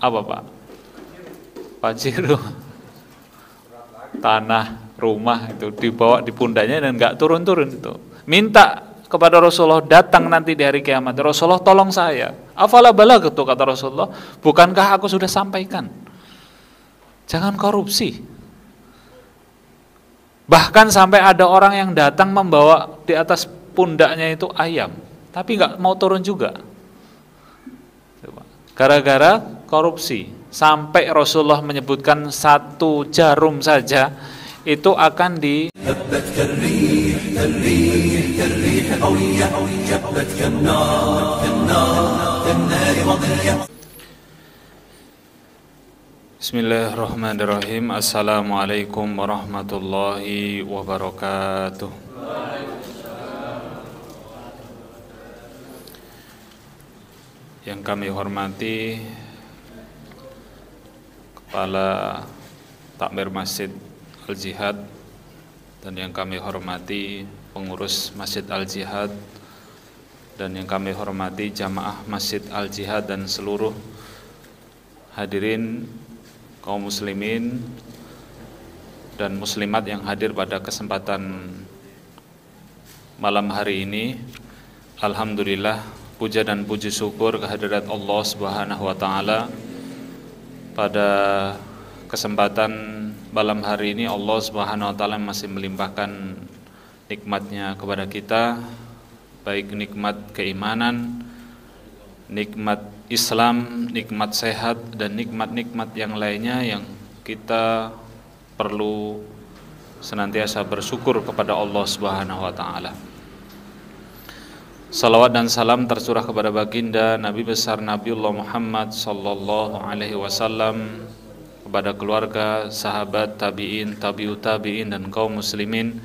apa Pak? Pajero, tanah, rumah itu dibawa di pundaknya dan nggak turun-turun itu. Minta kepada Rasulullah, datang nanti di hari kiamat, Rasulullah tolong saya. Afala balagtu, kata Rasulullah, bukankah aku sudah sampaikan? Jangan korupsi. Bahkan sampai ada orang yang datang membawa di atas pundaknya itu ayam, tapi nggak mau turun juga. Gara-gara korupsi. Sampai Rasulullah menyebutkan satu jarum saja itu akan di Bismillahirrahmanirrahim. Assalamualaikum warahmatullahi wabarakatuh. Yang kami hormati Kepala Takmir Masjid Al-Jihad, dan yang kami hormati pengurus Masjid Al-Jihad, dan yang kami hormati jamaah Masjid Al-Jihad dan seluruh hadirin kaum muslimin dan muslimat yang hadir pada kesempatan malam hari ini. Alhamdulillah, puja dan puji syukur kehadirat Allah Subhanahu wa taala. Pada kesempatan malam hari ini Allah Subhanahu wa taala masih melimpahkan nikmatnya kepada kita, baik nikmat keimanan, nikmat Islam, nikmat sehat, dan nikmat-nikmat yang lainnya yang kita perlu senantiasa bersyukur kepada Allah Subhanahu wa taala. Salawat dan salam tercurah kepada baginda Nabi besar Nabiullah Muhammad sallallahu alaihi wasallam, kepada keluarga, sahabat, tabi'in, tabi'ut tabi'in, dan kaum muslimin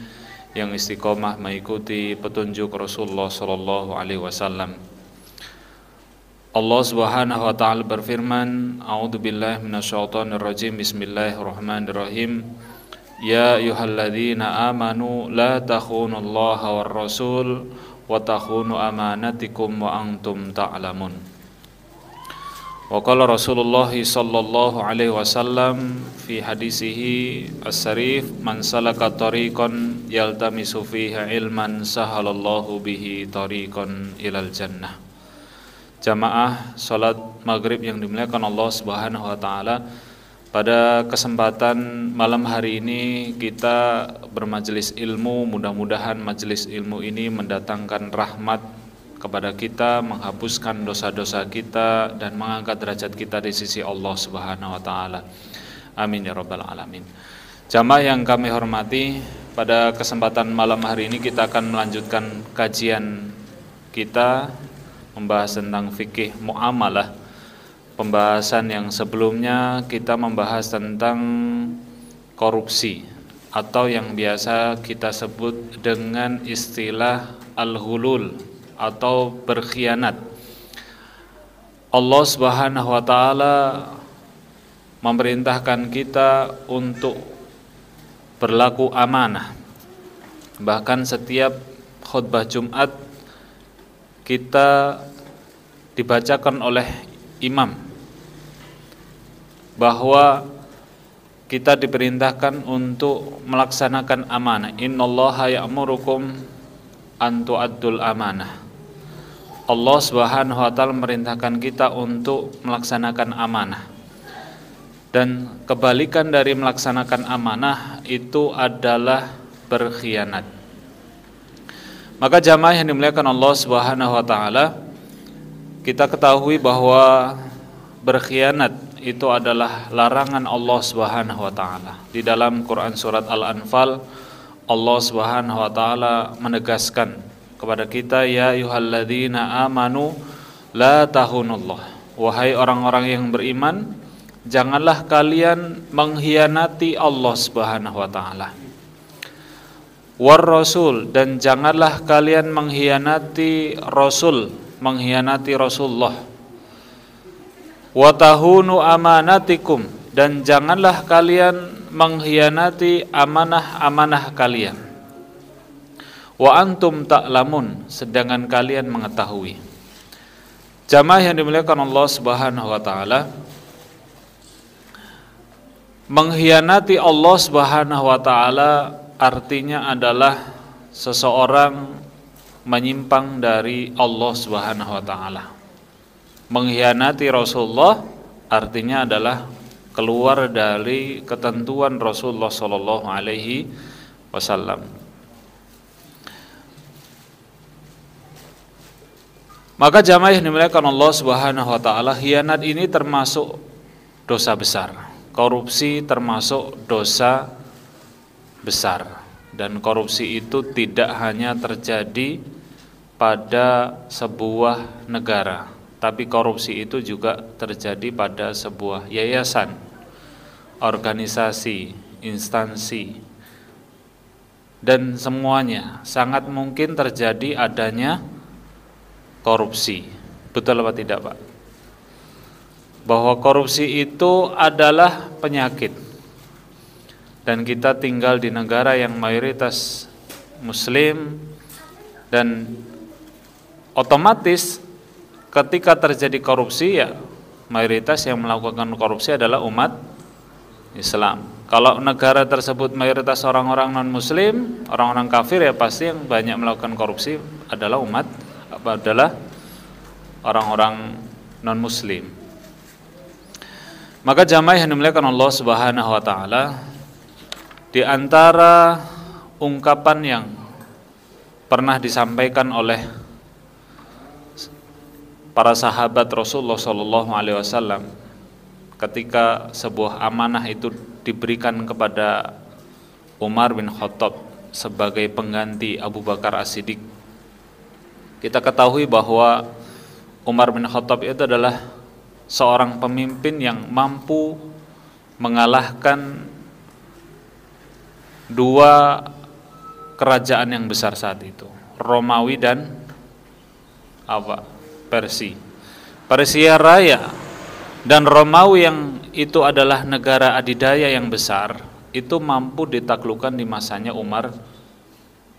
yang istiqomah mengikuti petunjuk Rasulullah sallallahu alaihi wasallam. Allah Subhanahu wa taala berfirman, A'udzubillahi minasyaitonir rajim. Bismillahirrahmanirrahim. Ya ayyuhalladzina amanu la takhunullaha war rasul wa takhunu amanatikum wa antum ta'lamun. Wa qala Rasulullah sallallahu alaihi wasallam fi hadisihi as-sarif, man salaka tariqan yaltamisu fihi ilman sahalallahu bihi tariqan ilal jannah. Jamaah salat maghrib yang dimuliakan Allah Subhanahu wa taala, pada kesempatan malam hari ini kita bermajelis ilmu. Mudah-mudahan majelis ilmu ini mendatangkan rahmat kepada kita, menghapuskan dosa-dosa kita, dan mengangkat derajat kita di sisi Allah Subhanahu wa taala. Amin ya rabbal alamin. Jamaah yang kami hormati, pada kesempatan malam hari ini kita akan melanjutkan kajian kita membahas tentang fikih muamalah. Pembahasan yang sebelumnya kita membahas tentang korupsi atau yang biasa kita sebut dengan istilah al-ghulul atau berkhianat. Allah Subhanahu wa taala memerintahkan kita untuk berlaku amanah. Bahkan setiap khutbah Jumat kita dibacakan oleh imam bahwa kita diperintahkan untuk melaksanakan amanah. Innallaha ya'murukum an tu'addul amanah. Allah Subhanahu wa taala memerintahkan kita untuk melaksanakan amanah. Dan kebalikan dari melaksanakan amanah itu adalah berkhianat. Maka jamaah yang dimuliakan Allah Subhanahu wa taala, kita ketahui bahwa berkhianat itu adalah larangan Allah Subhanahu wa taala. Di dalam Quran surat Al-Anfal, Allah Subhanahu wa taala menegaskan kepada kita, ya ayyuhalladzina amanu la tahunullah. Wahai orang-orang yang beriman, janganlah kalian mengkhianati Allah Subhanahu wa taala. War rasul, dan janganlah kalian mengkhianati Rasul, mengkhianati Rasulullah. Wa tahunu amanatikum, dan janganlah kalian mengkhianati amanah-amanah kalian. Wa antum ta'lamun, sedangkan kalian mengetahui. Jamaah yang dimuliakan Allah Subhanahu wa taala, Mengkhianati Allah Subhanahu wa taala artinya adalah seseorang menyimpang dari Allah Subhanahu wa taala. Mengkhianati Rasulullah artinya adalah keluar dari ketentuan Rasulullah sallallahu alaihi wasallam. Maka jamaah yang dimuliakan Allah Subhanahu wa taala, khianat ini termasuk dosa besar. Korupsi termasuk dosa besar. Dan korupsi itu tidak hanya terjadi pada sebuah negara, tapi korupsi itu juga terjadi pada sebuah yayasan, organisasi, instansi, dan semuanya sangat mungkin terjadi adanya korupsi. Betul apa tidak, Pak? Bahwa korupsi itu adalah penyakit. Dan kita tinggal di negara yang mayoritas muslim, dan otomatis ketika terjadi korupsi, ya mayoritas yang melakukan korupsi adalah umat Islam. Kalau negara tersebut mayoritas orang-orang non muslim, orang-orang kafir, ya pasti yang banyak melakukan korupsi adalah orang-orang non muslim. Maka jamaah yang dimuliakan Allah Subhanahu wa taala, di antara ungkapan yang pernah disampaikan oleh para sahabat Rasulullah sallallahu alaihi wasallam ketika sebuah amanah itu diberikan kepada Umar bin Khattab sebagai pengganti Abu Bakar As-Siddiq. Kita ketahui bahwa Umar bin Khattab itu adalah seorang pemimpin yang mampu mengalahkan dua kerajaan yang besar saat itu, Romawi dan Persia Raya dan Romawi, yang itu adalah negara adidaya yang besar, itu mampu ditaklukkan di masanya Umar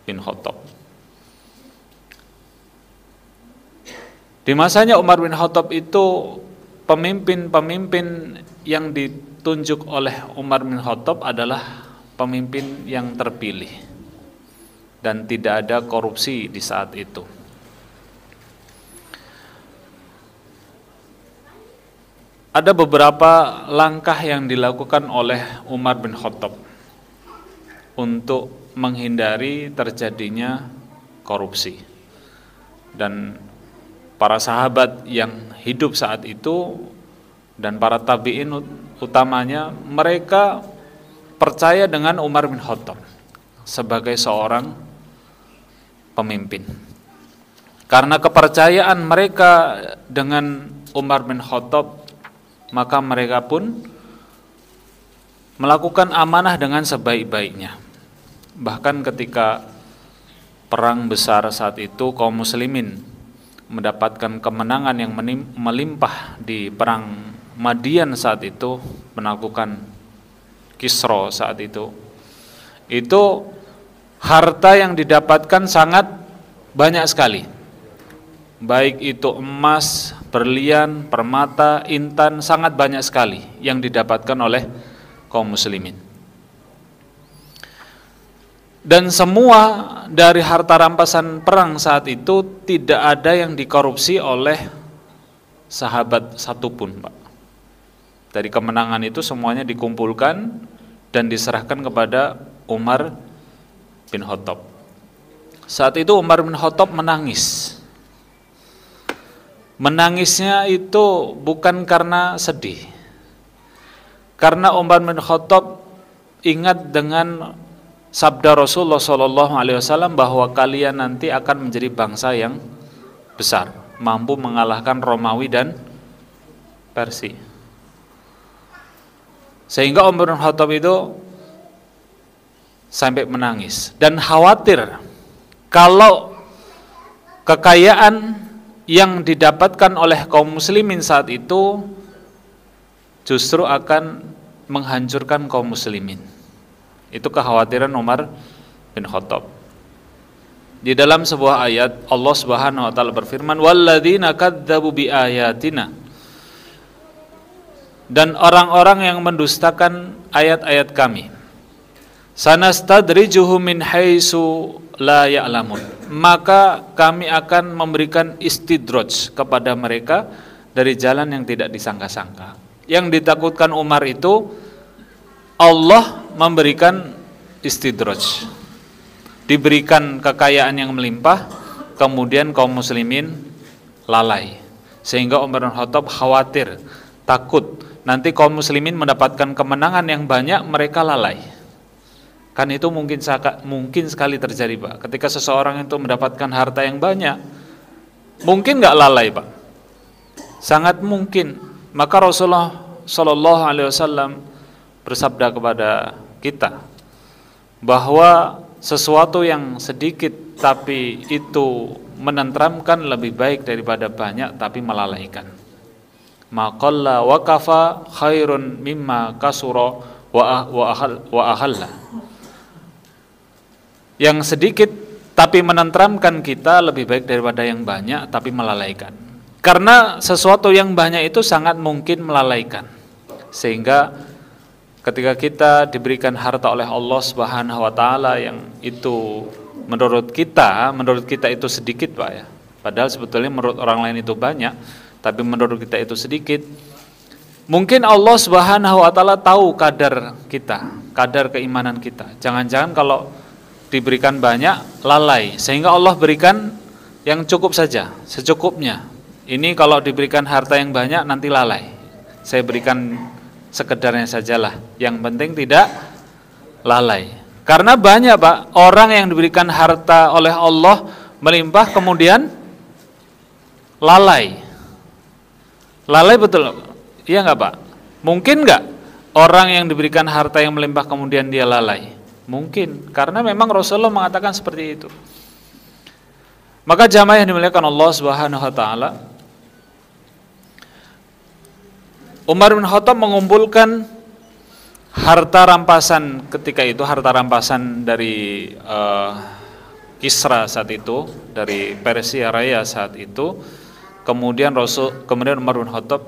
bin Khattab. Di masanya Umar bin Khattab itu pemimpin-pemimpin yang ditunjuk oleh Umar bin Khattab adalah pemimpin yang terpilih dan tidak ada korupsi di saat itu. Ada beberapa langkah yang dilakukan oleh Umar bin Khattab untuk menghindari terjadinya korupsi. Dan para sahabat yang hidup saat itu dan para tabi'in utamanya, mereka percaya dengan Umar bin Khattab sebagai seorang pemimpin. Karena kepercayaan mereka dengan Umar bin Khattab, maka mereka pun melakukan amanah dengan sebaik-baiknya. Bahkan ketika perang besar saat itu, kaum muslimin mendapatkan kemenangan yang melimpah di perang Madian saat itu, menaklukkan Kisra saat itu harta yang didapatkan sangat banyak sekali, baik itu emas, berlian, permata, intan, sangat banyak sekali yang didapatkan oleh kaum muslimin. Dan semua dari harta rampasan perang saat itu tidak ada yang dikorupsi oleh sahabat satupun, Pak. Dari kemenangan itu semuanya dikumpulkan dan diserahkan kepada Umar bin Khattab. Saat itu Umar bin Khattab menangis. Menangisnya itu bukan karena sedih, karena Umar bin Khattab ingat dengan sabda Rasulullah SAW bahwa kalian nanti akan menjadi bangsa yang besar, mampu mengalahkan Romawi dan Persia. Sehingga Umar bin Khattab itu sampai menangis dan khawatir kalau kekayaan yang didapatkan oleh kaum muslimin saat itu justru akan menghancurkan kaum muslimin. Itu kekhawatiran Umar bin Khattab. Di dalam sebuah ayat Allah Subhanahu wa taala berfirman, "Walladzina kadzdzabu biayatina dan orang-orang yang mendustakan ayat-ayat kami. Sanastadrijuhum min haitsu la ya'lamun. Maka kami akan memberikan istidraj kepada mereka dari jalan yang tidak disangka-sangka. Yang ditakutkan Umar itu Allah memberikan istidraj, diberikan kekayaan yang melimpah, kemudian kaum muslimin lalai, sehingga Umar bin Khattab khawatir, takut nanti kaum muslimin mendapatkan kemenangan yang banyak, mereka lalai. Kan itu mungkin sekali terjadi, Pak. Ketika seseorang itu mendapatkan harta yang banyak, mungkin nggak lalai, Pak. Sangat mungkin. Maka Rasulullah Shallallahu Alaihi Wasallam bersabda kepada kita bahwa sesuatu yang sedikit tapi itu menenteramkan lebih baik daripada banyak tapi melalaikan. Maqalla wa kafa khairun mimma kasura wa ahalla. Yang sedikit tapi menenteramkan kita lebih baik daripada yang banyak tapi melalaikan. Karena sesuatu yang banyak itu sangat mungkin melalaikan. Sehingga ketika kita diberikan harta oleh Allah Subhanahu wa taala yang itu menurut kita itu sedikit, Pak, ya. Padahal sebetulnya menurut orang lain itu banyak, tapi menurut kita itu sedikit. Mungkin Allah Subhanahu wa taala tahu kadar kita, kadar keimanan kita. Jangan-jangan kalau diberikan banyak lalai, sehingga Allah berikan yang cukup saja, secukupnya. Ini kalau diberikan harta yang banyak nanti lalai. Saya berikan sekedarnya sajalah, yang penting tidak lalai. Karena banyak, Pak, orang yang diberikan harta oleh Allah melimpah kemudian lalai. Lalai betul, iya nggak, Pak? Mungkin nggak orang yang diberikan harta yang melimpah kemudian dia lalai? Mungkin, karena memang Rasulullah mengatakan seperti itu. Maka jamaah yang dimuliakan Allah Subhanahu wa taala, Umar bin Khattab mengumpulkan harta rampasan ketika itu, harta rampasan dari Kisra saat itu, dari Persia Raya saat itu. Kemudian Umar bin Khattab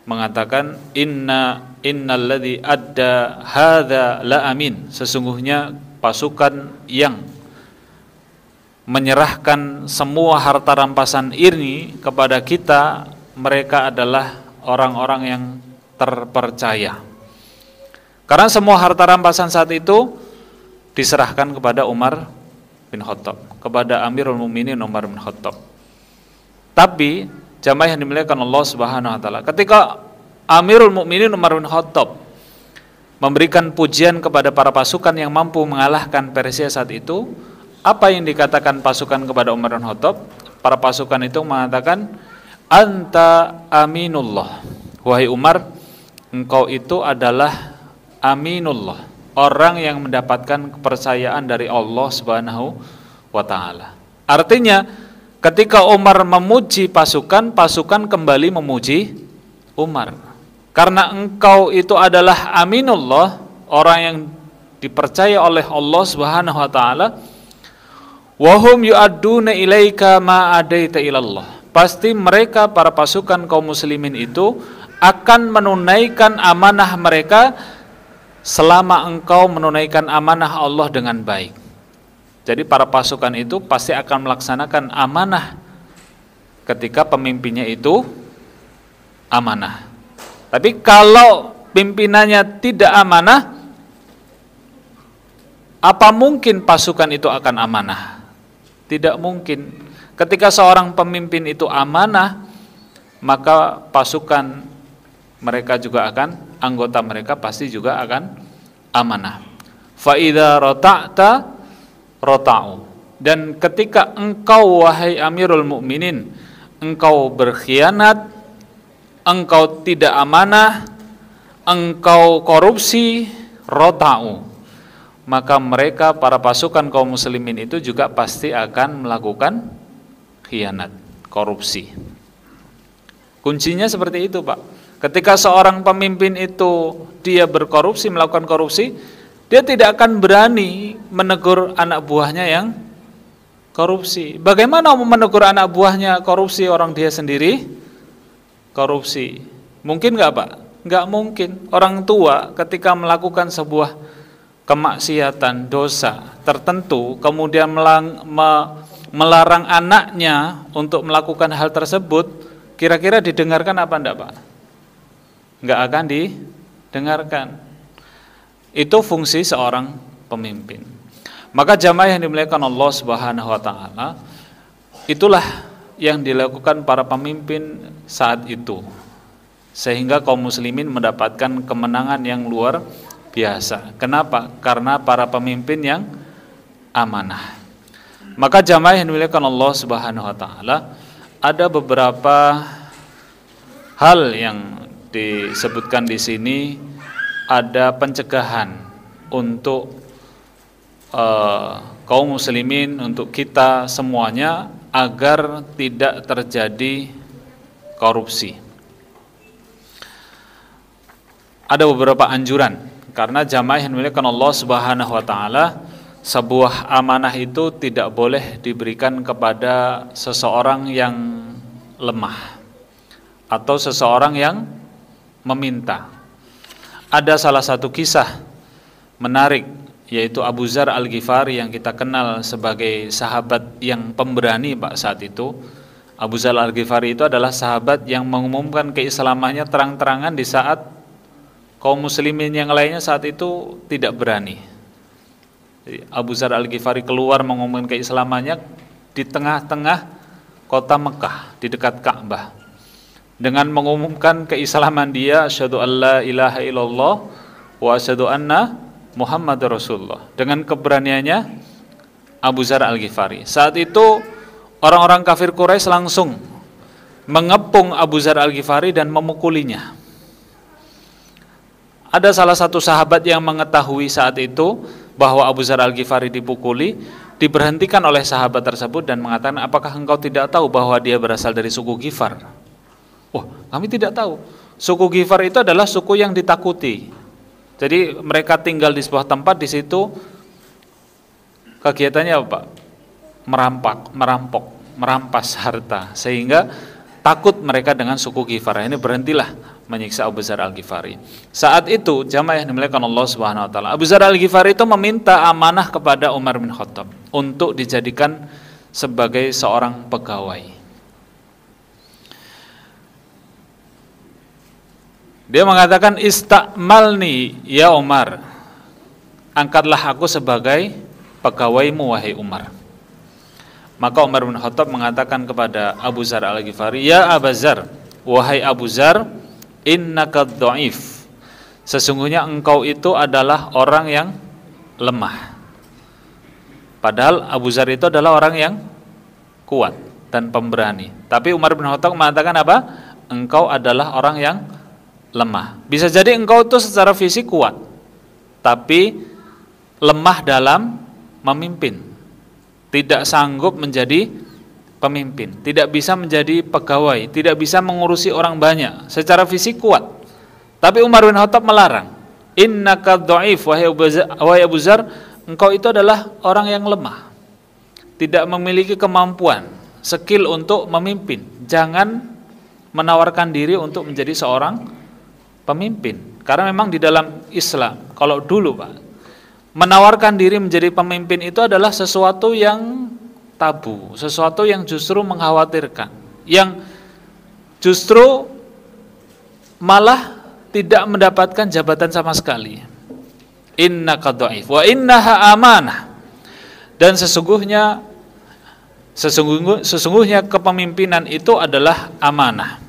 mengatakan innalladzi adda hadza la amin. Sesungguhnya pasukan yang menyerahkan semua harta rampasan ini kepada kita, mereka adalah orang-orang yang terpercaya. Karena semua harta rampasan saat itu diserahkan kepada Umar bin Khattab, kepada Amirul Mukminin Umar bin Khattab. Tapi jamaah yang dimuliakan Allah Subhanahu wa taala, ketika Amirul Mukminin Umar bin Khattab memberikan pujian kepada para pasukan yang mampu mengalahkan Persia saat itu, apa yang dikatakan pasukan kepada Umar bin Khattab? Para pasukan itu mengatakan, anta aminullah. Wahai Umar, engkau itu adalah aminullah, orang yang mendapatkan kepercayaan dari Allah Subhanahu wa taala. Artinya, ketika Umar memuji pasukan, pasukan kembali memuji Umar. Karena engkau itu adalah aminullah, orang yang dipercaya oleh Allah Subhanahu wa taala. Wa hum yu'adduna ilaika ma adaita ilallah. Pasti mereka, para pasukan kaum muslimin itu akan menunaikan amanah mereka selama engkau menunaikan amanah Allah dengan baik. Jadi para pasukan itu pasti akan melaksanakan amanah ketika pemimpinnya itu amanah. Tapi kalau pimpinannya tidak amanah, apa mungkin pasukan itu akan amanah? Tidak mungkin. Ketika seorang pemimpin itu amanah, maka pasukan mereka juga akan, anggota mereka pasti juga akan amanah. Fa idza rata'ta rata'u. Dan ketika engkau, wahai Amirul Mukminin, engkau berkhianat, engkau tidak amanah, engkau korupsi, rata'u, maka mereka, para pasukan kaum muslimin itu juga pasti akan melakukan khianat, korupsi. Kuncinya seperti itu, Pak. Ketika seorang pemimpin itu dia berkorupsi, melakukan korupsi, dia tidak akan berani menegur anak buahnya yang korupsi. Bagaimana mau menegur anak buahnya korupsi, orang dia sendiri korupsi? Mungkin nggak, Pak? Nggak mungkin. Orang tua ketika melakukan sebuah kemaksiatan, dosa tertentu, kemudian melarang anaknya untuk melakukan hal tersebut, kira-kira didengarkan apa enggak, Pak? Nggak akan didengarkan. Itu fungsi seorang pemimpin. Maka jamaah yang dimuliakan Allah Subhanahu wa taala, itulah yang dilakukan para pemimpin saat itu, sehingga kaum muslimin mendapatkan kemenangan yang luar biasa. Kenapa? Karena para pemimpin yang amanah. Maka jamaah yang dimuliakan Allah Subhanahu wa taala, ada beberapa hal yang disebutkan di sini. Ada pencegahan untuk kaum muslimin, untuk kita semuanya, agar tidak terjadi korupsi. Ada beberapa anjuran, karena jamaah yang dimuliakan Allah Subhanahu wa taala, sebuah amanah itu tidak boleh diberikan kepada seseorang yang lemah atau seseorang yang meminta. Ada salah satu kisah menarik, yaitu Abu Dzar Al-Ghifari yang kita kenal sebagai sahabat yang pemberani Pak saat itu. Abu Dzar Al-Ghifari itu adalah sahabat yang mengumumkan keislamannya terang-terangan di saat kaum muslimin yang lainnya saat itu tidak berani. Jadi, Abu Dzar Al-Ghifari keluar mengumumkan keislamannya di tengah-tengah kota Mekah, di dekat Ka'bah, dengan mengumumkan keislaman dia, asyhadu alla ilaha illallah wa asyhadu anna Muhammadar Rasulullah. Dengan keberaniannya Abu Dzar Al-Ghifari, saat itu orang-orang kafir Quraisy langsung mengepung Abu Dzar Al-Ghifari dan memukulinya. Ada salah satu sahabat yang mengetahui saat itu bahwa Abu Dzar Al-Ghifari dipukuli, diberhentikan oleh sahabat tersebut dan mengatakan, apakah engkau tidak tahu bahwa dia berasal dari suku Ghifar? Oh, kami tidak tahu. Suku Ghifar itu adalah suku yang ditakuti. Jadi mereka tinggal di sebuah tempat, di situ kegiatannya apa, Pak? Merampas harta, sehingga takut mereka dengan suku Ghifar. Ini berhentilah menyiksa Abu Dzar Al-Ghifari. Saat itu jamaah yang dimuliakan Allah Subhanahu wa taala, Abu Dzar Al-Ghifari itu meminta amanah kepada Umar bin Khattab untuk dijadikan sebagai seorang pegawai. Dia mengatakan, istakmalni ya Umar, angkatlah aku sebagai pegawaimu wahai Umar. Maka Umar bin Khattab mengatakan kepada Abu Dzar Al-Ghifari, ya Abu Dzar, wahai Abu Dzar, innaka dhaif, sesungguhnya engkau itu adalah orang yang lemah. Padahal Abu Dzar itu adalah orang yang kuat dan pemberani. Tapi Umar bin Khattab mengatakan apa? Engkau adalah orang yang lemah. Bisa jadi engkau itu secara fisik kuat, tapi lemah dalam memimpin, tidak sanggup menjadi pemimpin, tidak bisa menjadi pegawai, tidak bisa mengurusi orang banyak. Secara fisik kuat, tapi Umar bin Khattab melarang. Innaka dhaif, wahai Abu Dzar, engkau itu adalah orang yang lemah, tidak memiliki kemampuan, skill untuk memimpin. Jangan menawarkan diri untuk menjadi seorang pemimpin. Karena memang di dalam Islam, kalau dulu Pak, menawarkan diri menjadi pemimpin itu adalah sesuatu yang tabu, sesuatu yang justru mengkhawatirkan, yang justru malah tidak mendapatkan jabatan sama sekali. Innaka dhaif wa innaha amanah, dan sesungguhnya kepemimpinan itu adalah amanah.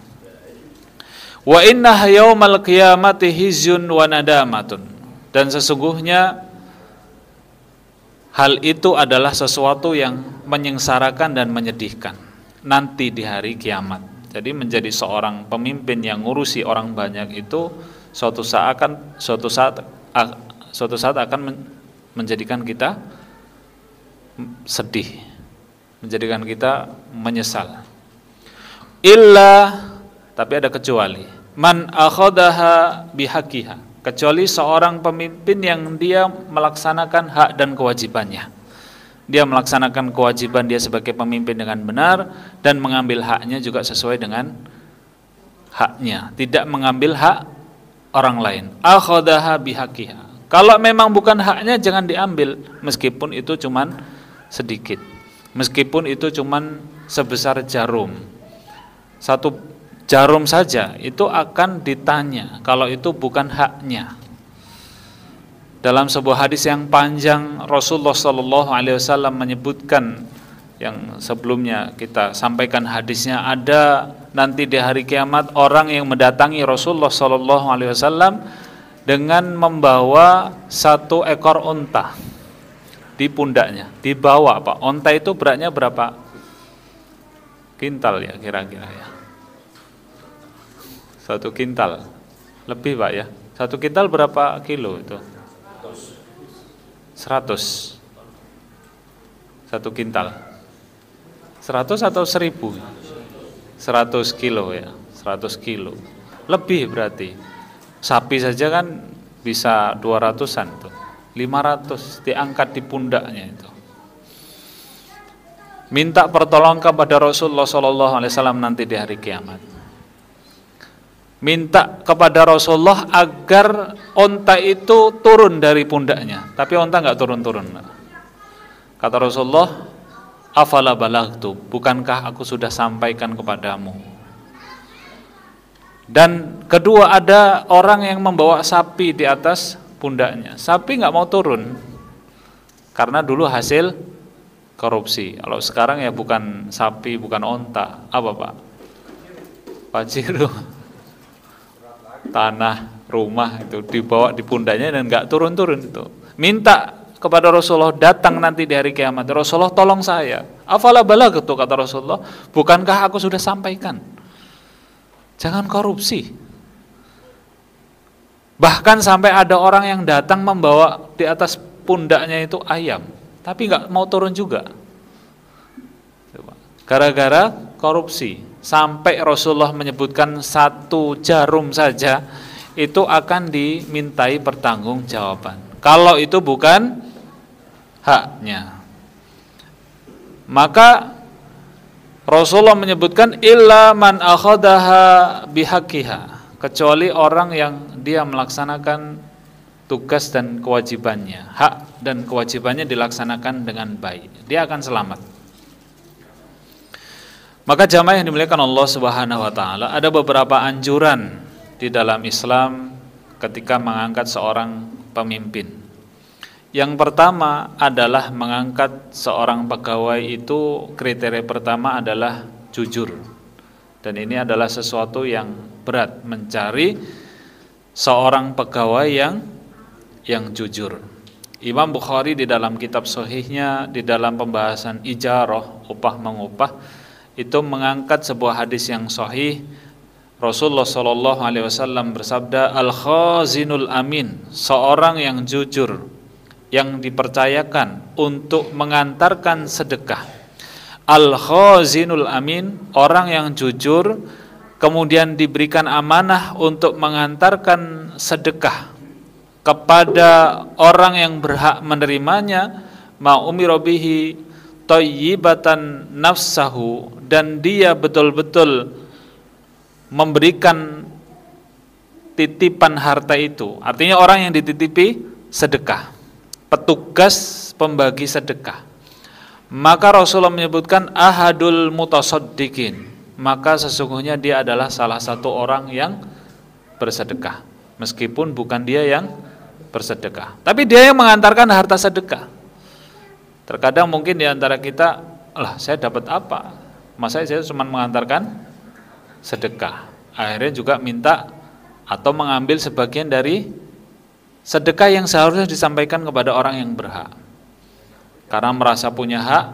Wa innaha yaumal qiyamati hizyun wa nadamatun, dan sesungguhnya hal itu adalah sesuatu yang menyengsarakan dan menyedihkan nanti di hari kiamat. Jadi menjadi seorang pemimpin yang ngurusi orang banyak itu suatu saat akan menjadikan kita sedih, menjadikan kita menyesal. Tapi ada kecuali. Man akhadaha bihaqiha, kecuali seorang pemimpin yang dia melaksanakan hak dan kewajibannya. Dia melaksanakan kewajiban dia sebagai pemimpin dengan benar dan mengambil haknya juga sesuai dengan haknya, tidak mengambil hak orang lain. Akhadaha bihaqiha. Kalau memang bukan haknya jangan diambil, meskipun itu cuman sedikit. Meskipun itu cuman sebesar jarum. Satu jarum saja itu akan ditanya kalau itu bukan haknya. Dalam sebuah hadis yang panjang Rasulullah sallallahu alaihi wasallam menyebutkan, yang sebelumnya kita sampaikan hadisnya, ada nanti di hari kiamat orang yang mendatangi Rasulullah sallallahu alaihi wasallam dengan membawa satu ekor unta di pundaknya. Dibawa Pak. Unta itu beratnya berapa kintal ya kira-kira ya? 1 kintal. Lebih Pak ya. 1 kintal berapa kilo itu? 100. 1 kintal. 100 atau 1000? 100 kilo ya. 100 kilo. Lebih berarti. Sapi saja kan bisa 200-an tuh. 500 diangkat di pundaknya itu. Minta pertolongan kepada Rasulullah sallallahu alaihi wasallam nanti di hari kiamat. Minta kepada Rasulullah agar onta itu turun dari pundaknya, tapi onta enggak turun-turun. Kata Rasulullah, afala balagtu, bukankah aku sudah sampaikan kepadamu? Dan kedua, ada orang yang membawa sapi di atas pundaknya. Sapi enggak mau turun karena dulu hasil korupsi. Kalau sekarang ya bukan sapi, bukan onta, apa Pak? Pajero. Tanah, rumah itu dibawa di pundaknya dan enggak turun-turun itu. Minta kepada Rasulullah, datang nanti di hari kiamat, Rasulullah tolong saya. Afala balagtu, kata Rasulullah, bukankah aku sudah sampaikan? Jangan korupsi. Bahkan sampai ada orang yang datang membawa di atas pundaknya itu ayam, tapi enggak mau turun juga. Gara-gara korupsi. Sampai Rasulullah menyebutkan 1 jarum saja itu akan dimintai pertanggungjawaban. Kalau itu bukan haknya. Maka Rasulullah menyebutkan illa man akhadaha bihaqqiha, kecuali orang yang dia melaksanakan tugas dan kewajibannya. Hak dan kewajibannya dilaksanakan dengan baik, dia akan selamat. Maka jamaah yang dimuliakan Allah Subhanahu wa taala, ada beberapa anjuran di dalam Islam ketika mengangkat seorang pemimpin. Yang pertama adalah mengangkat seorang pegawai itu kriteria pertama adalah jujur. Dan ini adalah sesuatu yang berat, mencari seorang pegawai yang jujur. Imam Bukhari di dalam kitab sahihnya, di dalam pembahasan ijarah, upah mengupah, itu mengangkat sebuah hadis yang sahih. Rasulullah sallallahu alaihi wasallam bersabda, al-khazinul amin, seorang yang jujur, yang dipercayakan untuk mengantarkan sedekah. Al-khazinul amin, orang yang jujur kemudian diberikan amanah untuk mengantarkan sedekah kepada orang yang berhak menerimanya, ma'umira bihi thayyibatan nafsahu, dan dia betul-betul memberikan titipan harta itu. Artinya orang yang dititipi sedekah, petugas pembagi sedekah. Maka Rasulullah menyebutkan ahadul mutasaddiqin, maka sesungguhnya dia adalah salah satu orang yang bersedekah, meskipun bukan dia yang bersedekah, tapi dia yang mengantarkan harta sedekah. Terkadang mungkin di antara kita, lah saya dapat apa? Masa saya cuma mengantarkan sedekah. Akhirnya juga minta atau mengambil sebagian dari sedekah yang seharusnya disampaikan kepada orang yang berhak. Karena merasa punya hak,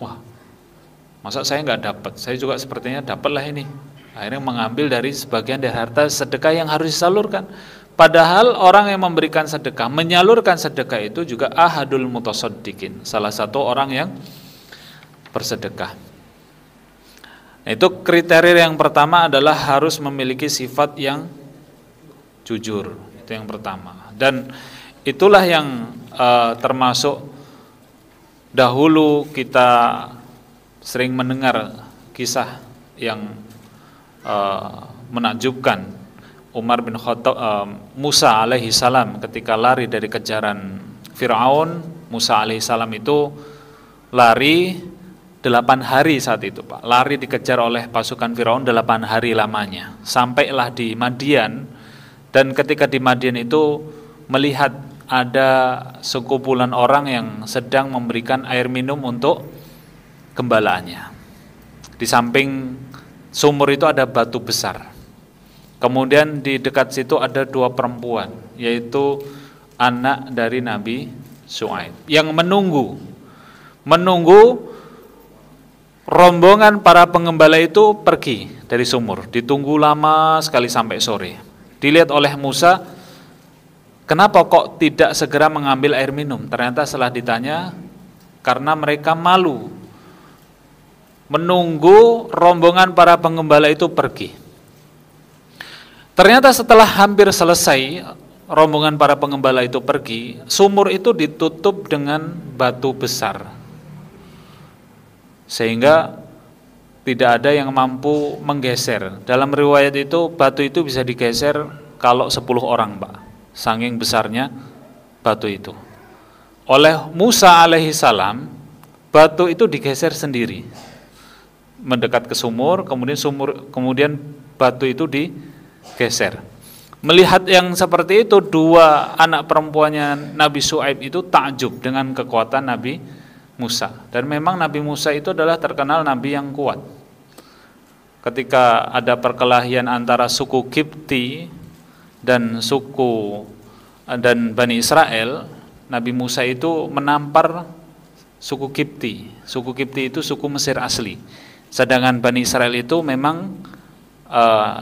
wah, masa saya nggak dapat? Saya juga sepertinya dapatlah ini. Akhirnya mengambil dari sebagian dari harta sedekah yang harus disalurkan. Padahal orang yang memberikan sedekah, menyalurkan sedekah itu juga ahadul mutasaddiqin, salah satu orang yang bersedekah. Nah, itu kriteria yang pertama adalah harus memiliki sifat yang jujur, itu yang pertama. Dan itulah yang termasuk dahulu kita sering mendengar kisah yang menakjubkan Musa alaihi salam ketika lari dari kejaran Fir'aun. Musa alaihi salam itu lari 8 hari saat itu, Pak. Lari dikejar oleh pasukan Fir'aun 8 hari lamanya. Sampailah di Madian, dan ketika di Madian itu melihat ada sekumpulan orang yang sedang memberikan air minum untuk gembalaannya. Di samping sumur itu ada batu besar. Kemudian di dekat situ ada 2 perempuan, yaitu anak dari Nabi Syuaib yang menunggu rombongan para pengembala itu pergi dari sumur. Ditunggu lama sekali sampai sore. Dilihat oleh Musa, kenapa kok tidak segera mengambil air minum? Ternyata setelah ditanya, karena mereka malu menunggu rombongan para pengembala itu pergi. Ternyata setelah hampir selesai rombongan para pengembala itu pergi, sumur itu ditutup dengan batu besar, sehingga tidak ada yang mampu menggeser. Dalam riwayat itu batu itu bisa digeser kalau 10 orang, Pak. Saking besarnya batu itu. Oleh Musa alaihi salam, batu itu digeser sendiri, mendekat ke sumur, kemudian batu itu digeser. Melihat yang seperti itu, 2 anak perempuannya Nabi Syuaib itu takjub dengan kekuatan Nabi Musa. Dan memang Nabi Musa itu adalah terkenal Nabi yang kuat. Ketika ada perkelahian antara suku Kipti dan Bani Israel, Nabi Musa itu menampar suku Kipti. Suku Kipti itu suku Mesir asli. Sedangkan Bani Israel itu memang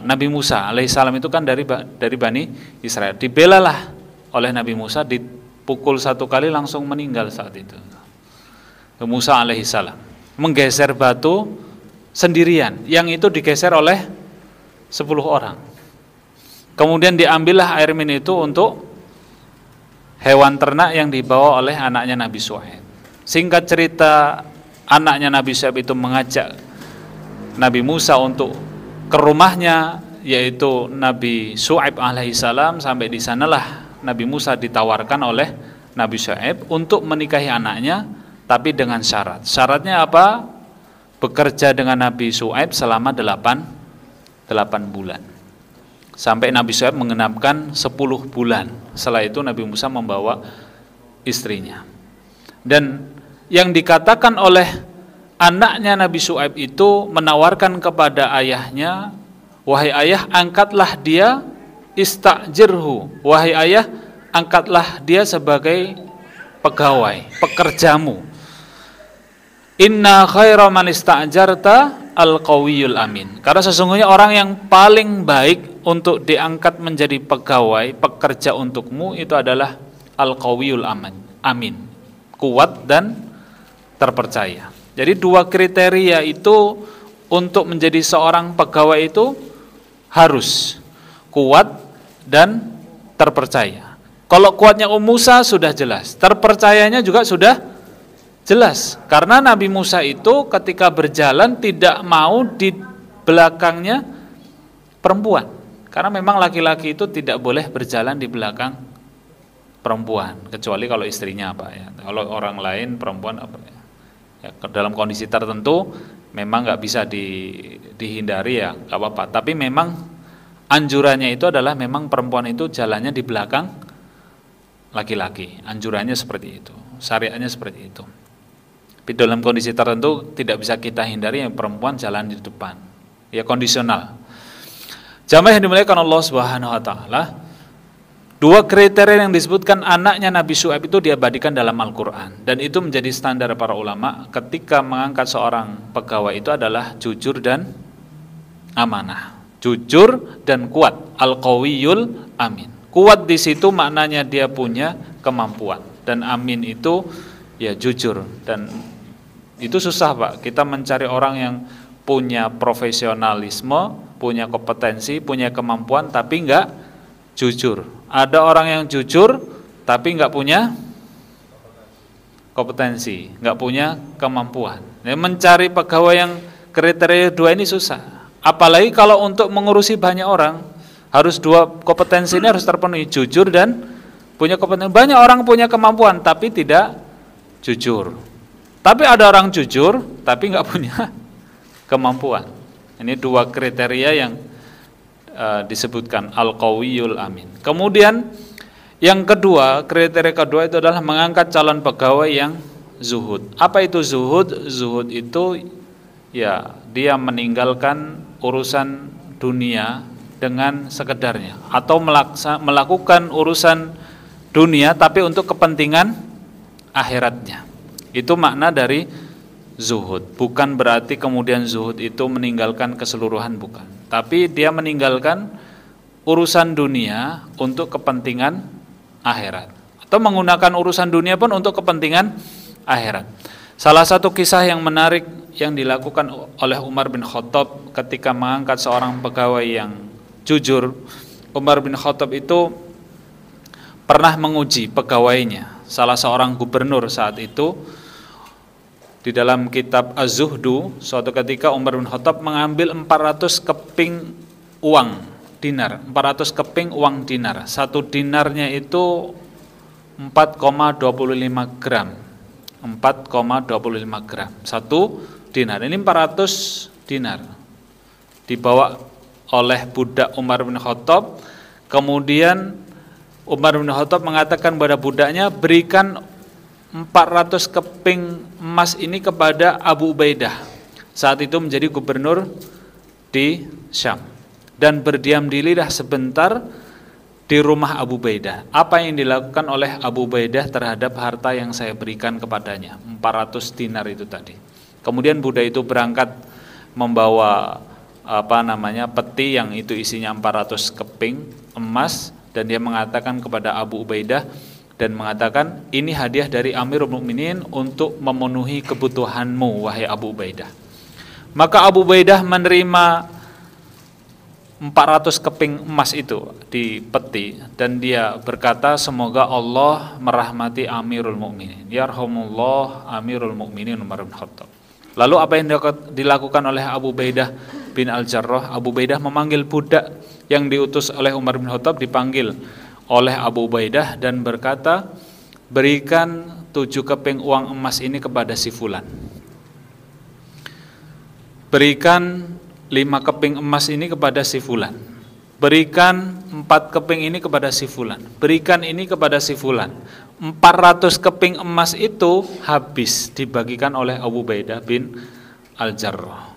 Nabi Musa alaihissalam itu kan dari Bani Israel. Dibelalah oleh Nabi Musa, dipukul 1 kali langsung meninggal saat itu. Musa alaihissalam menggeser batu sendirian, yang itu digeser oleh 10 orang. Kemudian diambillah air minum itu untuk hewan ternak yang dibawa oleh anaknya Nabi Syuaib. Singkat cerita, anaknya Nabi Syuaib itu mengajak Nabi Musa untuk ke rumahnya, yaitu Nabi Syuaib alaihissalam. Sampai di sanalah Nabi Musa ditawarkan oleh Nabi Syuaib untuk menikahi anaknya, tapi dengan syarat. Syaratnya apa? Bekerja dengan Nabi Syuaib selama 8 bulan. Sampai Nabi Syuaib mengenapkan 10 bulan. Setelah itu Nabi Musa membawa istrinya. Dan yang dikatakan oleh anaknya Nabi Syuaib itu menawarkan kepada ayahnya, wahai ayah, angkatlah dia, istajirhu, wahai ayah, angkatlah dia sebagai pegawai, pekerjamu. Inna khaira man istajarta al-qawiyul amin. Karena sesungguhnya orang yang paling baik untuk diangkat menjadi pegawai, pekerja untukmu itu adalah al-qawiyul amin, kuat dan terpercaya. Jadi 2 kriteria itu untuk menjadi seorang pegawai itu harus kuat dan terpercaya. Kalau kuatnya Musa sudah jelas, terpercayanya juga sudah jelas. Karena Nabi Musa itu ketika berjalan tidak mau di belakangnya perempuan. Karena memang laki-laki itu tidak boleh berjalan di belakang perempuan, kecuali kalau istrinya, Pak, ya. Kalau orang lain perempuan apa ya? Ya, dalam kondisi tertentu memang nggak bisa dihindari, ya nggak apa-apa. Tapi memang anjurannya itu adalah memang perempuan itu jalannya di belakang laki-laki. Anjurannya seperti itu, syariatnya seperti itu. Tapi dalam kondisi tertentu tidak bisa kita hindari yang perempuan jalan di depan. Ya kondisional. Jamaah yang dimuliakan Allah Subhanahu wa taala, 2 kriteria yang disebutkan anaknya Nabi Syuaib itu diabadikan dalam Al-Quran. Dan itu menjadi standar para ulama ketika mengangkat seorang pegawai itu adalah jujur dan amanah. Jujur dan kuat. Al-Qawiyul Amin. Kuat di situ maknanya dia punya kemampuan. Dan amin itu ya jujur. Dan itu susah, Pak. Kita mencari orang yang punya profesionalisme, punya kompetensi, punya kemampuan, tapi enggak jujur. Ada orang yang jujur tapi nggak punya kompetensi, nggak punya kemampuan. Mencari pegawai yang kriteria 2 ini susah. Apalagi kalau untuk mengurusi banyak orang, Harus dua kompetensi ini harus terpenuhi, jujur dan punya kompetensi. Banyak orang punya kemampuan tapi tidak jujur. Tapi ada orang jujur tapi nggak punya kemampuan. Ini dua kriteria yang disebutkan al-qawiyul amin. Kemudian yang kedua, kriteria kedua itu adalah mengangkat calon pegawai yang zuhud. Apa itu zuhud? Zuhud itu ya dia meninggalkan urusan dunia dengan sekedarnya, atau melakukan urusan dunia tapi untuk kepentingan akhiratnya. Itu makna dari zuhud. Bukan berarti kemudian zuhud itu meninggalkan keseluruhan, bukan. Tapi dia meninggalkan urusan dunia untuk kepentingan akhirat, atau menggunakan urusan dunia pun untuk kepentingan akhirat. Salah satu kisah yang menarik yang dilakukan oleh Umar bin Khattab ketika mengangkat seorang pegawai yang jujur. Umar bin Khattab itu pernah menguji pegawainya, salah seorang gubernur saat itu. Di dalam kitab Az-Zuhdu, suatu ketika Umar bin Khattab mengambil 400 keping uang dinar, 400 keping uang dinar. Satu dinarnya itu 4,25 gram. 4,25 gram. Satu dinar. Ini 400 dinar. Dibawa oleh budak Umar bin Khattab. Kemudian Umar bin Khattab mengatakan kepada budaknya, berikan 400 keping emas ini kepada Abu Ubaidah. Saat itu menjadi gubernur di Syam. Dan berdiam dirilah sebentar di rumah Abu Ubaidah. Apa yang dilakukan oleh Abu Ubaidah terhadap harta yang saya berikan kepadanya, 400 dinar itu tadi. Kemudian budak itu berangkat membawa peti yang itu isinya 400 keping emas, dan dia mengatakan kepada Abu Ubaidah dan mengatakan, ini hadiah dari Amirul Mukminin untuk memenuhi kebutuhanmu wahai Abu Ubaidah. Maka Abu Ubaidah menerima 400 keping emas itu di peti, dan dia berkata, semoga Allah merahmati Amirul Mukminin, yarhamullah Amirul Mukminin Umar bin Khattab. Lalu apa yang dilakukan oleh Abu Ubaidah bin Al-Jarrah? Abu Ubaidah memanggil budak yang diutus oleh Umar bin Khattab, dipanggil oleh Abu Ubaidah dan berkata, berikan 7 keping uang emas ini kepada si fulan. Berikan 5 keping emas ini kepada si fulan. Berikan 4 keping ini kepada si fulan. Berikan ini kepada si fulan. 400 keping emas itu habis dibagikan oleh Abu Ubaidah bin Al-Jarrah.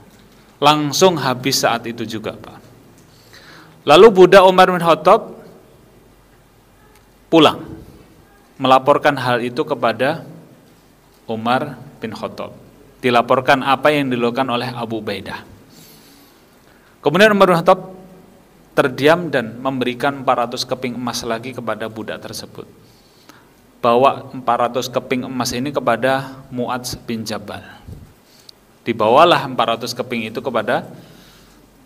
Langsung habis saat itu juga, Pak. Lalu budak Umar bin Khattab pulang melaporkan hal itu kepada Umar bin Khattab. Dilaporkan apa yang dilakukan oleh Abu Ubaidah. Kemudian Umar bin Khattab terdiam dan memberikan 400 keping emas lagi kepada budak tersebut. Bawa 400 keping emas ini kepada Mu'adz bin Jabal. Dibawalah 400 keping itu kepada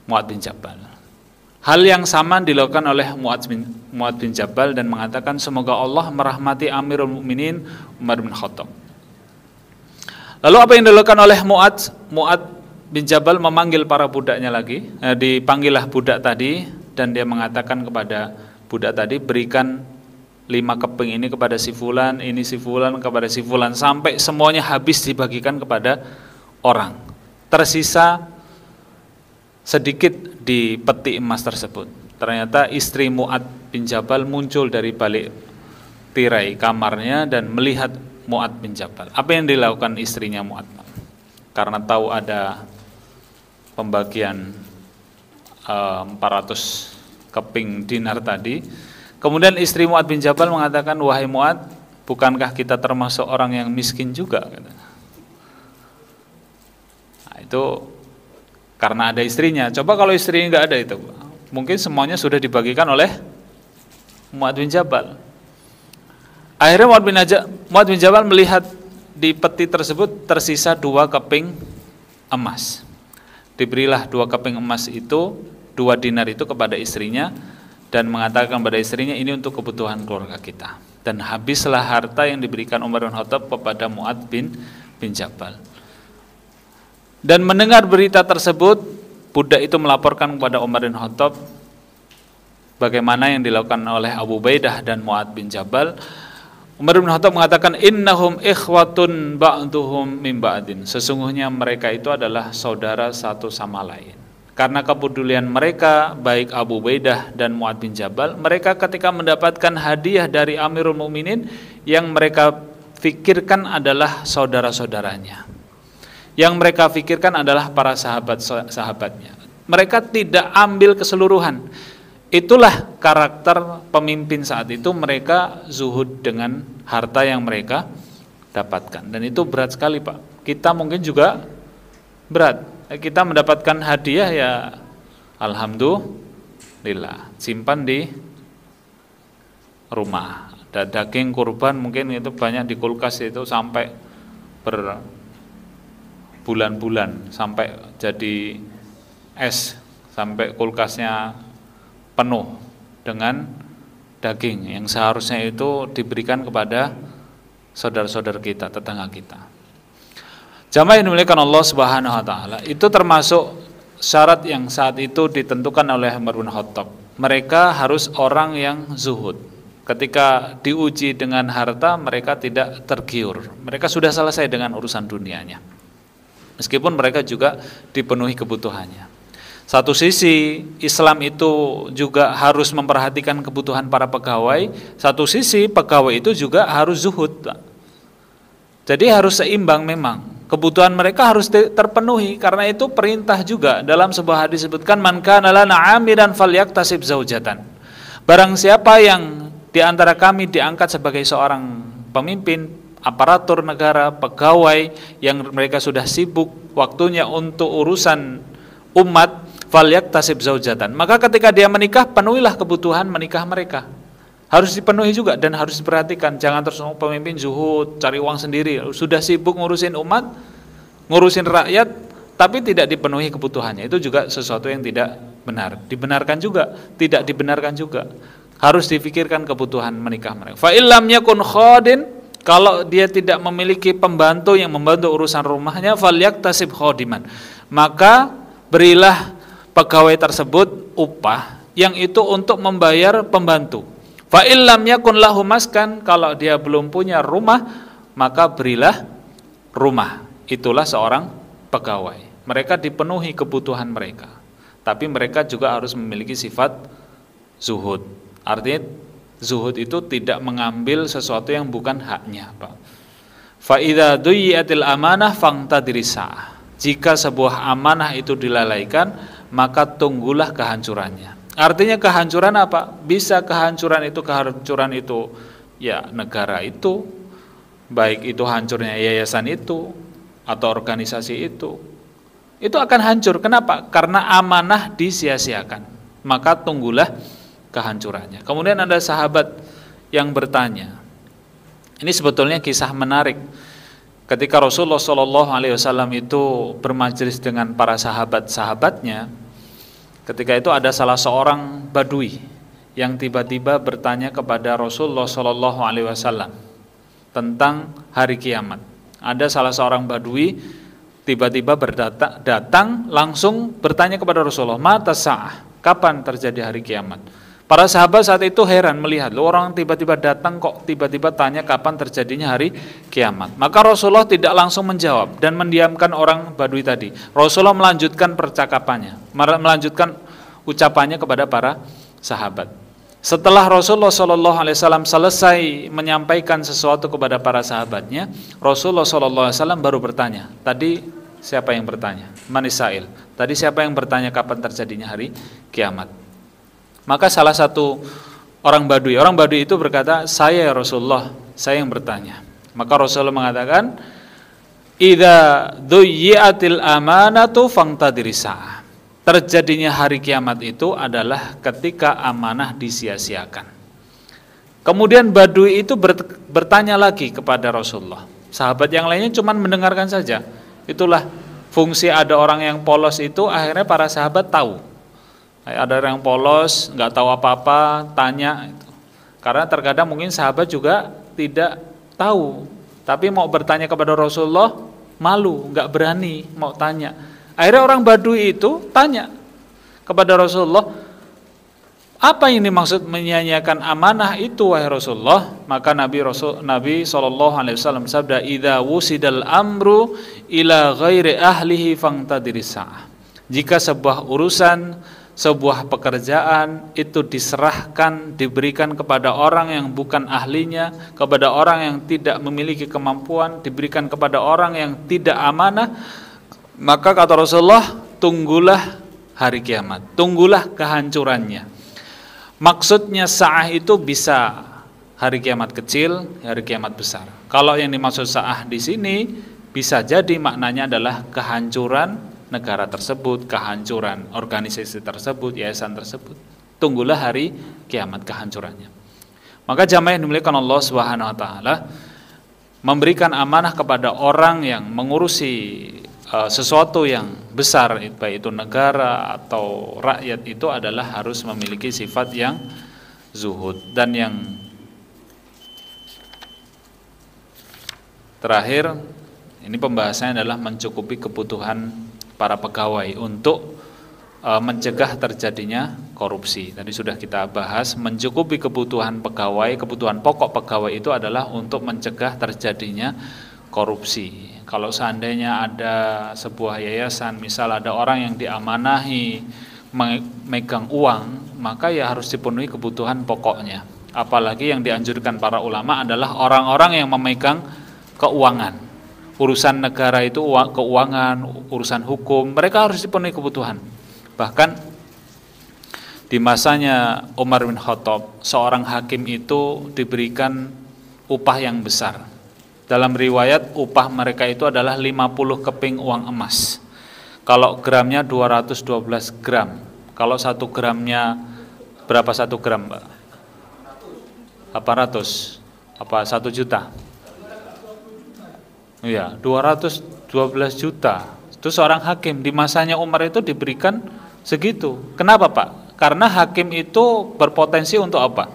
Mu'adz bin Jabal. Hal yang sama dilakukan oleh Mu'adz bin Jabal dan mengatakan, semoga Allah merahmati Amirul Mukminin Umar bin Khattab. Lalu apa yang dilakukan oleh Mu'adz bin Jabal? Memanggil para budaknya lagi. Dipanggillah budak tadi dan dia mengatakan kepada budak tadi, berikan 5 keping ini kepada si fulan, ini si fulan, kepada si fulan, sampai semuanya habis dibagikan kepada orang. Tersisa sedikit di peti emas tersebut. Ternyata istri Mu'adz bin Jabal muncul dari balik tirai kamarnya dan melihat Mu'adz bin Jabal. Apa yang dilakukan istrinya Mu'adz? Karena tahu ada pembagian 400 keping dinar tadi, kemudian istri Mu'adz bin Jabal mengatakan, wahai Mu'adz, bukankah kita termasuk orang yang miskin juga? Nah, itu karena ada istrinya. Coba kalau istrinya nggak ada, itu mungkin semuanya sudah dibagikan oleh Mu'adz bin Jabal. Akhirnya Mu'adz bin Jabal melihat di peti tersebut tersisa 2 keping emas. Diberilah 2 keping emas itu, 2 dinar itu kepada istrinya, dan mengatakan kepada istrinya, ini untuk kebutuhan keluarga kita. Dan habislah harta yang diberikan Umar bin Khattab kepada Mu'adz bin Jabal. Dan mendengar berita tersebut, budak itu melaporkan kepada Umar bin Khattab, bagaimana yang dilakukan oleh Abu Ubaidah dan Mu'adz bin Jabal. Umar bin Khattab mengatakan innahum ikhwatun ba'duhum min ba'din. Sesungguhnya mereka itu adalah saudara satu sama lain. Karena kepedulian mereka, baik Abu Ubaidah dan Mu'adz bin Jabal, mereka ketika mendapatkan hadiah dari Amirul Mukminin, yang mereka fikirkan adalah saudara-saudaranya. Yang mereka fikirkan adalah para sahabat-sahabatnya. Mereka tidak ambil keseluruhan. Itulah karakter pemimpin saat itu, mereka zuhud dengan harta yang mereka dapatkan. Dan itu berat sekali, Pak. Kita mungkin juga berat. Kita mendapatkan hadiah ya alhamdulillah, simpan di rumah. Ada daging kurban mungkin itu banyak di kulkas itu sampai berbulan-bulan, sampai jadi es, sampai kulkasnya penuh dengan daging yang seharusnya itu diberikan kepada saudara-saudara kita, tetangga kita. Jamaah yang dimuliakan Allah Subhanahu wa taala, itu termasuk syarat yang saat itu ditentukan oleh Umar bin Khattab. Mereka harus orang yang zuhud. Ketika diuji dengan harta, mereka tidak tergiur. Mereka sudah selesai dengan urusan dunianya. Meskipun mereka juga dipenuhi kebutuhannya. Satu sisi Islam itu juga harus memperhatikan kebutuhan para pegawai, satu sisi pegawai itu juga harus zuhud. Jadi harus seimbang memang. Kebutuhan mereka harus terpenuhi, karena itu perintah juga dalam sebuah hadis disebutkan man kana lana 'amilan falyaktasib zaujatan. Barang siapa yang di antara kami diangkat sebagai seorang pemimpin, aparatur negara, pegawai yang mereka sudah sibuk waktunya untuk urusan umat, falyaktasib zaujatan. Maka ketika dia menikah, penuhilah kebutuhan menikah mereka. Harus dipenuhi juga dan harus diperhatikan. Jangan terus pemimpin zuhud, cari uang sendiri, sudah sibuk ngurusin umat, ngurusin rakyat, tapi tidak dipenuhi kebutuhannya. Itu juga sesuatu yang tidak benar. Dibenarkan juga, tidak dibenarkan juga. Harus difikirkan kebutuhan menikah mereka. Fa illam yakun khadin, kalau dia tidak memiliki pembantu yang membantu urusan rumahnya, falyaktasib khadiman. Maka berilah pegawai tersebut upah yang itu untuk membayar pembantu. Fa illam yakun lahu maskan, kalau dia belum punya rumah, maka berilah rumah. Itulah seorang pegawai. Mereka dipenuhi kebutuhan mereka, tapi mereka juga harus memiliki sifat zuhud. Artinya zuhud itu tidak mengambil sesuatu yang bukan haknya, Pak. Fa idza duyiatil amanah fangtadrisa. Jika sebuah amanah itu dilalaikan, maka tunggulah kehancurannya. Artinya kehancuran apa? Bisa kehancuran itu ya negara itu, baik itu hancurnya yayasan itu atau organisasi itu akan hancur. Kenapa? Karena amanah disia-siakan. Maka tunggulah kehancurannya. Kemudian ada sahabat yang bertanya. Ini sebetulnya kisah menarik. Ketika Rasulullah SAW itu bermajelis dengan para sahabat-sahabatnya, ketika itu ada salah seorang badui yang tiba-tiba bertanya kepada Rasulullah SAW tentang hari kiamat. Ada salah seorang badui tiba-tiba datang langsung bertanya kepada Rasulullah, mata sa'ah, kapan terjadi hari kiamat? Para sahabat saat itu heran melihat, orang tiba-tiba datang kok tiba-tiba tanya kapan terjadinya hari kiamat. Maka Rasulullah tidak langsung menjawab dan mendiamkan orang badui tadi. Rasulullah melanjutkan percakapannya, melanjutkan ucapannya kepada para sahabat. Setelah Rasulullah SAW selesai menyampaikan sesuatu kepada para sahabatnya, Rasulullah SAW baru bertanya, tadi siapa yang bertanya? Manisail. Tadi siapa yang bertanya kapan terjadinya hari kiamat? Maka salah satu orang badui itu berkata, saya ya Rasulullah, saya yang bertanya. Maka Rasulullah mengatakan, idza duyyi'atil amanatu fangtadrisa. Terjadinya hari kiamat itu adalah ketika amanah disia-siakan. Kemudian badui itu bertanya lagi kepada Rasulullah. Sahabat yang lainnya cuma mendengarkan saja. Itulah fungsi ada orang yang polos itu, akhirnya para sahabat tahu. Ada orang yang polos, nggak tahu apa-apa, tanya. Karena terkadang mungkin sahabat juga tidak tahu, tapi mau bertanya kepada Rasulullah, malu, nggak berani mau tanya. Akhirnya orang badui itu tanya kepada Rasulullah, Apa yang dimaksud menyia-nyiakan amanah itu wahai Rasulullah? Maka Nabi sallallahu alaihi wasallam sabda, "Idza wusidal amru ila ghairi ahlihi fangtadiris sa'ah." Jika sebuah urusan, sebuah pekerjaan itu diserahkan, diberikan kepada orang yang bukan ahlinya, kepada orang yang tidak memiliki kemampuan, diberikan kepada orang yang tidak amanah, maka kata Rasulullah, tunggulah hari kiamat, tunggulah kehancurannya. Maksudnya sa'ah itu bisa hari kiamat kecil, hari kiamat besar. Kalau yang dimaksud sa'ah di sini bisa jadi maknanya adalah kehancuran negara tersebut, kehancuran organisasi tersebut, yayasan tersebut. Tunggulah hari kiamat kehancurannya. Maka jamaah yang dimuliakan Allah Subhanahu wa taala, memberikan amanah kepada orang yang mengurusi sesuatu yang besar, baik itu negara atau rakyat, itu adalah harus memiliki sifat yang zuhud. Dan yang terakhir, ini pembahasannya adalah mencukupi kebutuhan para pegawai untuk mencegah terjadinya korupsi. Tadi sudah kita bahas, mencukupi kebutuhan pegawai, kebutuhan pokok pegawai itu adalah untuk mencegah terjadinya korupsi. Kalau seandainya ada sebuah yayasan, misal ada orang yang diamanahi memegang uang, maka ya harus dipenuhi kebutuhan pokoknya. Apalagi yang dianjurkan para ulama adalah orang-orang yang memegang keuangan. Urusan negara itu keuangan, urusan hukum, mereka harus dipenuhi kebutuhan. Bahkan di masanya Umar bin Khattab, seorang hakim itu diberikan upah yang besar. Dalam riwayat upah mereka itu adalah 50 keping uang emas. Kalau gramnya 212 gram. Kalau 1 gramnya berapa 1 gram, Mbak? 800. Apa 1 juta? Iya, 212 juta. Itu seorang hakim di masanya Umar itu diberikan segitu. Kenapa, Pak? Karena hakim itu berpotensi untuk apa?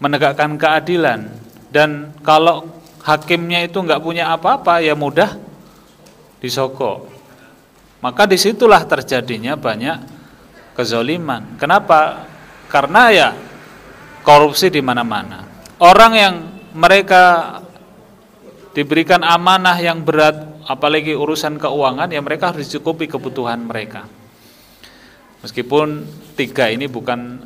Menegakkan keadilan. Dan kalau hakimnya itu nggak punya apa-apa, ya mudah disogok. Maka disitulah terjadinya banyak kezaliman. Kenapa? Karena ya korupsi di mana-mana. Orang yang mereka diberikan amanah yang berat, apalagi urusan keuangan, ya mereka harus dicukupi kebutuhan mereka. Meskipun 3 ini bukan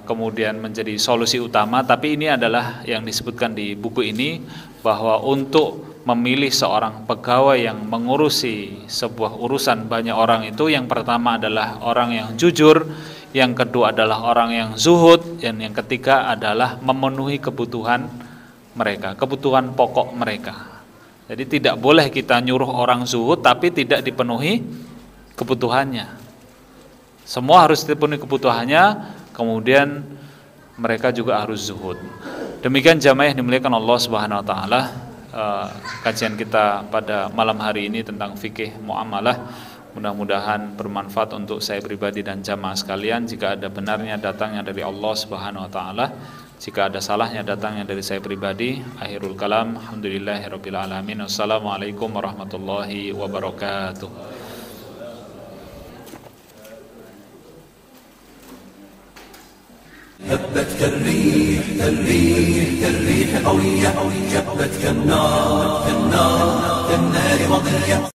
kemudian menjadi solusi utama, tapi ini adalah yang disebutkan di buku ini, bahwa untuk memilih seorang pegawai yang mengurusi sebuah urusan banyak orang itu, yang pertama adalah orang yang jujur, yang kedua adalah orang yang zuhud, dan yang ketiga adalah memenuhi kebutuhan mereka, kebutuhan pokok mereka. Jadi tidak boleh kita nyuruh orang zuhud tapi tidak dipenuhi kebutuhannya. Semua harus dipenuhi kebutuhannya, kemudian mereka juga harus zuhud. Demikian jamaah yang dimuliakan Allah Subhanahu wa taala, kajian kita pada malam hari ini tentang fikih muamalah. Mudah-mudahan bermanfaat untuk saya pribadi dan jamaah sekalian. Jika ada benarnya datangnya dari Allah Subhanahu wa taala, jika ada salahnya datangnya dari saya pribadi. Akhirul kalam, alhamdulillahirabbil alamin. Wassalamualaikum warahmatullahi wabarakatuh. هبت كالريح كالريح كالريح قوية، جبت كالنار كالنار كالنار وضية.